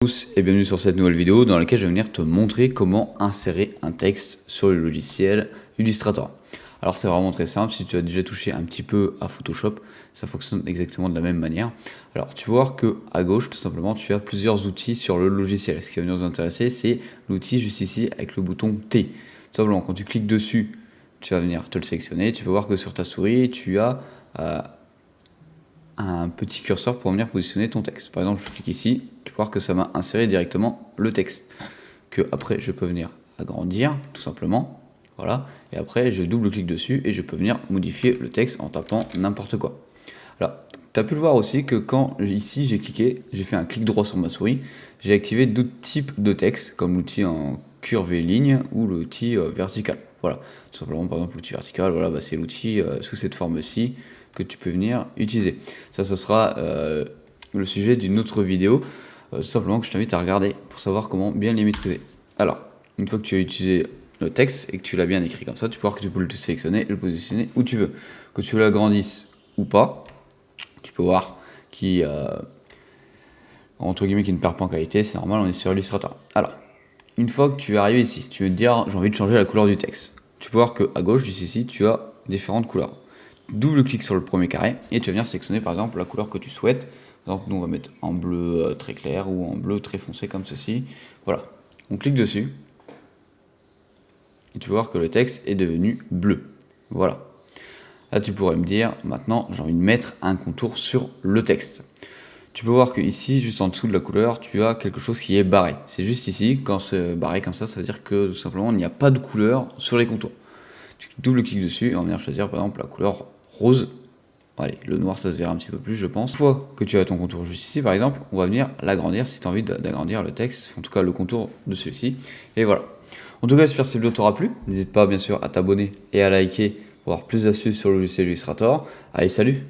Tous et bienvenue sur cette nouvelle vidéo dans laquelle je vais venir te montrer comment insérer un texte sur le logiciel Illustrator. Alors c'est vraiment très simple, si tu as déjà touché un petit peu à Photoshop, ça fonctionne exactement de la même manière. Alors tu vas voir que à gauche tout simplement tu as plusieurs outils sur le logiciel. Ce qui va venir nous intéresser, c'est l'outil juste ici avec le bouton T. Tout simplement quand tu cliques dessus, tu vas venir te le sélectionner. Tu peux voir que sur ta souris tu as un petit curseur pour venir positionner ton texte. Par exemple, je clique ici, tu peux voir que ça m'a inséré directement le texte. Que après, je peux venir agrandir, tout simplement. Voilà. Et après, je double-clique dessus et je peux venir modifier le texte en tapant n'importe quoi. Alors, tu as pu le voir aussi que quand ici j'ai cliqué, j'ai fait un clic droit sur ma souris, j'ai activé d'autres types de texte, comme l'outil en curve et ligne ou l'outil vertical. Voilà, tout simplement par exemple l'outil vertical, voilà, c'est l'outil sous cette forme-ci que tu peux venir utiliser. Ça, ce sera le sujet d'une autre vidéo, tout simplement que je t'invite à regarder pour savoir comment bien les maîtriser. Alors, une fois que tu as utilisé le texte et que tu l'as bien écrit comme ça, tu peux voir que tu peux le sélectionner et le positionner où tu veux. Que tu l'agrandisses ou pas, tu peux voir qui entre guillemets qui ne perd pas en qualité, c'est normal, on est sur Illustrator. Alors, une fois que tu es arrivé ici, tu veux te dire j'ai envie de changer la couleur du texte. Tu peux voir qu'à gauche, juste ici, tu as différentes couleurs. Double-clic sur le premier carré et tu vas venir sélectionner par exemple la couleur que tu souhaites. Par exemple, nous on va mettre en bleu très clair ou en bleu très foncé comme ceci. Voilà, on clique dessus et tu vas voir que le texte est devenu bleu. Voilà. Là, tu pourrais me dire, maintenant, j'ai envie de mettre un contour sur le texte. Tu peux voir que ici, juste en dessous de la couleur, tu as quelque chose qui est barré. C'est juste ici, quand c'est barré comme ça veut dire que tout simplement, il n'y a pas de couleur sur les contours. Tu double-cliques dessus et on vient choisir par exemple la couleur rose. Allez, le noir, ça se verra un petit peu plus, je pense. Une fois que tu as ton contour juste ici, par exemple, on va venir l'agrandir si tu as envie d'agrandir le texte, en tout cas le contour de celui-ci. Et voilà. En tout cas, j'espère que cette vidéo t'aura plu. N'hésite pas, bien sûr, à t'abonner et à liker pour avoir plus d'astuces sur le logiciel Illustrator. Allez, salut!